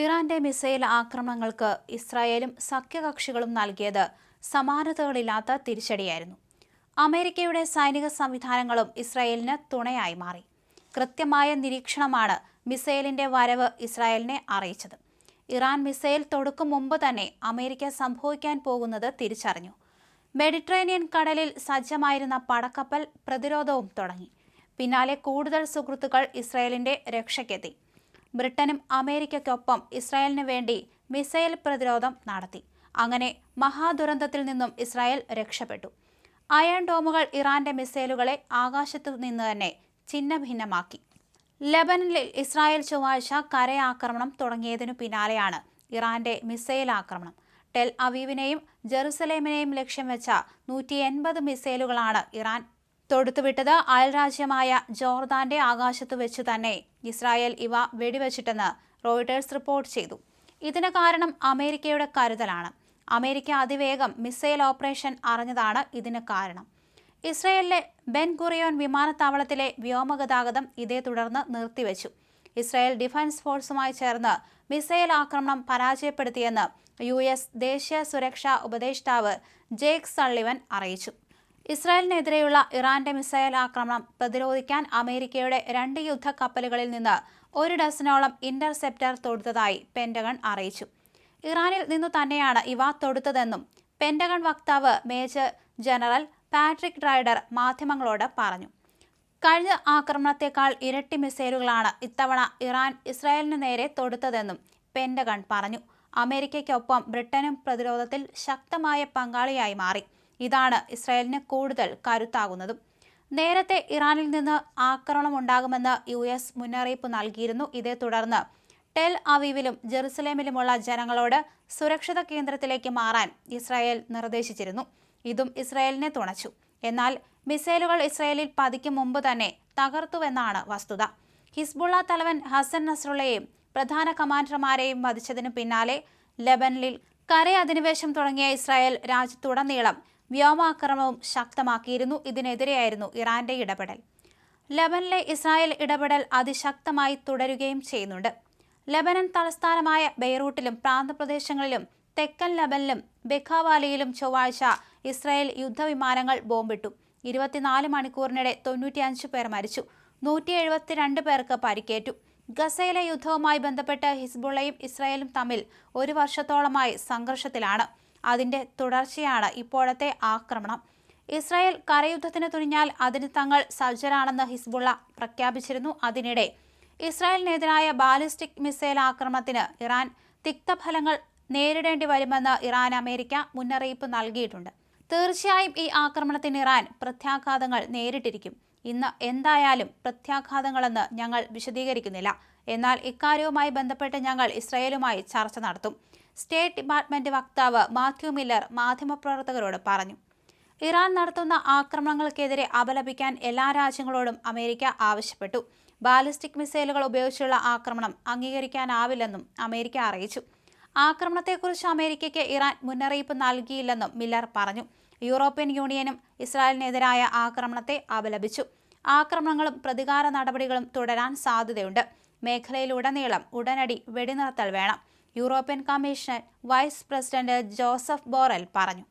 ഇറാന്റെ മിസൈൽ ആക്രമണങ്ങൾക്ക് ഇസ്രായേലും സഖ്യകക്ഷികളും നൽകിയത് സമാനതകളില്ലാത്ത തിരിച്ചടിയായിരുന്നു. അമേരിക്കയുടെ സൈനിക സംവിധാനങ്ങളും ഇസ്രായേലിന് തുണയായി മാറി. കൃത്യമായ നിരീക്ഷണമാണ് മിസൈലിന്റെ വരവ് ഇസ്രായേലിനെ അറിയിച്ചത്. ഇറാൻ മിസൈൽ തൊടുക്കും മുമ്പ് തന്നെ അമേരിക്ക സംഭവിക്കാൻ പോകുന്നത് തിരിച്ചറിഞ്ഞു. മെഡിറ്ററേനിയൻ കടലിൽ സജ്ജമായിരുന്ന പടക്കപ്പൽ പ്രതിരോധവും തുടങ്ങി. പിന്നാലെ കൂടുതൽ സുഹൃത്തുക്കൾ ഇസ്രായേലിന്റെ രക്ഷയ്ക്കെത്തി. ബ്രിട്ടനും അമേരിക്കയ്ക്കൊപ്പം ഇസ്രായേലിന് വേണ്ടി മിസൈൽ പ്രതിരോധം നടത്തി. അങ്ങനെ മഹാദുരന്തത്തിൽ നിന്നും ഇസ്രായേൽ രക്ഷപ്പെട്ടു. അയൺ ഡോമുകൾ ഇറാന്റെ മിസൈലുകളെ ആകാശത്തു നിന്ന് തന്നെ ഛിന്നഭിന്നമാക്കി. ലെബനനിൽ ഇസ്രായേൽ ചൊവ്വാഴ്ച കരയാക്രമണം തുടങ്ങിയതിനു പിന്നാലെയാണ് ഇറാന്റെ മിസൈൽ ആക്രമണം. ടെൽ അവീവിനെയും ജെറുസലേമിനെയും ലക്ഷ്യം വെച്ച 180 മിസൈലുകളാണ് ഇറാൻ തൊടുത്തുവിട്ടത്. അയൽരാജ്യമായ ജോർദാന്റെ ആകാശത്തു വെച്ച് തന്നെ ഇസ്രായേൽ ഇവ വെടിവെച്ചിട്ടെന്ന് റോയിട്ടേഴ്സ് റിപ്പോർട്ട് ചെയ്തു. ഇതിന് കാരണം അമേരിക്കയുടെ കരുതലാണ്. അമേരിക്ക അതിവേഗം മിസൈൽ ഓപ്പറേഷൻ അറിഞ്ഞതാണ് ഇതിന് കാരണം. ഇസ്രായേലിലെ ബെൻ ഗുറിയോൺ വിമാനത്താവളത്തിലെ വ്യോമഗതാഗതം ഇതേ തുടർന്ന് നിർത്തിവെച്ചു. ഇസ്രായേൽ ഡിഫൻസ് ഫോഴ്സുമായി ചേർന്ന് മിസൈൽ ആക്രമണം പരാജയപ്പെടുത്തിയെന്ന് US ദേശീയ സുരക്ഷാ ഉപദേഷ്ടാവ് ജേക്ക് സള്ളിവൻ അറിയിച്ചു. ഇസ്രായേലിനെതിരെയുള്ള ഇറാന്റെ മിസൈൽ ആക്രമണം പ്രതിരോധിക്കാൻ അമേരിക്കയുടെ 2 യുദ്ധക്കപ്പലുകളിൽ നിന്ന് 1 ഡസനോളം ഇന്റർസെപ്റ്റർ തൊടുത്തതായി പെന്റഗൺ അറിയിച്ചു. ഇറാനിൽ നിന്നു തന്നെയാണ് ഇവ തൊടുത്തതെന്നും പെന്റഗൺ വക്താവ് മേജർ ജനറൽ പാട്രിക് റൈഡർ മാധ്യമങ്ങളോട് പറഞ്ഞു. കഴിഞ്ഞ ആക്രമണത്തെക്കാൾ ഇരട്ടി മിസൈലുകളാണ് ഇത്തവണ ഇറാൻ ഇസ്രായേലിന് നേരെ തൊടുത്തതെന്നും പെന്റഗൺ പറഞ്ഞു. അമേരിക്കയ്ക്കൊപ്പം ബ്രിട്ടനും പ്രതിരോധത്തിൽ ശക്തമായ പങ്കാളിയായി മാറി. ഇതാണ് ഇസ്രായേലിന് കൂടുതൽ കരുത്താകുന്നതും. നേരത്തെ ഇറാനിൽ നിന്ന് ആക്രമണമുണ്ടാകുമെന്ന് US മുന്നറിയിപ്പ് നൽകിയിരുന്നു. ഇതേ തുടർന്ന് ടെൽ അവീവിലും ജെറുസലേമിലുമുള്ള ജനങ്ങളോട് സുരക്ഷിത കേന്ദ്രത്തിലേക്ക് മാറാൻ ഇസ്രായേൽ നിർദ്ദേശിച്ചിരുന്നു. ഇതും ഇസ്രായേലിനെ തുണച്ചു. എന്നാൽ മിസൈലുകൾ ഇസ്രായേലിൽ പതിക്കും മുമ്പ് തന്നെ തകർത്തുവെന്നാണ് വസ്തുത. ഹിസ്ബുള്ള തലവൻ ഹസൻ നസ്രുള്ളയെയും പ്രധാന കമാൻഡർമാരെയും വധിച്ചതിനു പിന്നാലെ ലെബനനിൽ കരയധിനിവേശം തുടങ്ങിയ ഇസ്രായേൽ രാജ്യത്തുടനീളം വ്യോമാക്രമണവും ശക്തമാക്കിയിരുന്നു. ഇതിനെതിരെയായിരുന്നു ഇറാന്റെ ഇടപെടൽ. ലെബനനിലെ ഇസ്രായേൽ ഇടപെടൽ അതിശക്തമായി തുടരുകയും ചെയ്യുന്നുണ്ട്. ലെബനൻ തലസ്ഥാനമായ ബെയ്റൂട്ടിലും പ്രാന്തപ്രദേശങ്ങളിലും തെക്കൻ ലെബനിലും ബെഖാവാലിയിലും ചൊവ്വാഴ്ച ഇസ്രായേൽ യുദ്ധവിമാനങ്ങൾ ബോംബിട്ടു. 24 മണിക്കൂറിനിടെ 95 പേർ മരിച്ചു. 172 പേർക്ക് പരിക്കേറ്റു. ഗസയിലെ യുദ്ധവുമായി ബന്ധപ്പെട്ട് ഹിസ്ബുള്ളയും ഇസ്രായേലും തമ്മിൽ 1 വർഷത്തോളമായി സംഘർഷത്തിലാണ്. അതിന്റെ തുടർച്ചയാണ് ഇപ്പോഴത്തെ ആക്രമണം. ഇസ്രായേൽ കരയുദ്ധത്തിന് തുനിഞ്ഞാൽ അതിന് തങ്ങൾ സജ്ജരാണെന്ന് ഹിസ്ബുള്ള പ്രഖ്യാപിച്ചിരുന്നു. അതിനിടെ ഇസ്രായേലിനെതിരായ ബാലിസ്റ്റിക് മിസൈൽ ആക്രമണത്തിന് ഇറാൻ തിക്തഫലങ്ങൾ നേരിടേണ്ടി വരുമെന്ന് ഇറാൻ അമേരിക്ക മുന്നറിയിപ്പ് നൽകിയിട്ടുണ്ട്. തീർച്ചയായും ഈ ആക്രമണത്തിന് ഇറാൻ പ്രത്യാഘാതങ്ങൾ നേരിട്ടിരിക്കും. ഇന്ന് എന്തായാലും പ്രത്യാഘാതങ്ങളെന്ന് ഞങ്ങൾ വിശദീകരിക്കുന്നില്ല. എന്നാൽ ഇക്കാര്യവുമായി ബന്ധപ്പെട്ട് ഞങ്ങൾ ഇസ്രായേലുമായി ചർച്ച നടത്തും. സ്റ്റേറ്റ് ഡിപ്പാർട്ട്മെന്റ് വക്താവ് മാത്യു മില്ലർ മാധ്യമപ്രവർത്തകരോട് പറഞ്ഞു. ഇറാൻ നടത്തുന്ന ആക്രമണങ്ങൾക്കെതിരെ അപലപിക്കാൻ എല്ലാ രാജ്യങ്ങളോടും അമേരിക്ക ആവശ്യപ്പെട്ടു. ബാലിസ്റ്റിക് മിസൈലുകൾ ഉപയോഗിച്ചുള്ള ആക്രമണം അംഗീകരിക്കാനാവില്ലെന്നും അമേരിക്ക അറിയിച്ചു. ആക്രമണത്തെക്കുറിച്ച് അമേരിക്കയ്ക്ക് ഇറാൻ മുന്നറിയിപ്പ് നൽകിയില്ലെന്നും മില്ലർ പറഞ്ഞു. യൂറോപ്യൻ യൂണിയനും ഇസ്രായേലിനെതിരായ ആക്രമണത്തെ അപലപിച്ചു. ആക്രമണങ്ങളും പ്രതികാര നടപടികളും തുടരാൻ സാധ്യതയുണ്ട്. മേഖലയിലുടനീളം ഉടനടി വെടിനിർത്തൽ വേണം. European Commission vice president Joseph Borrell പറഞ്ഞു.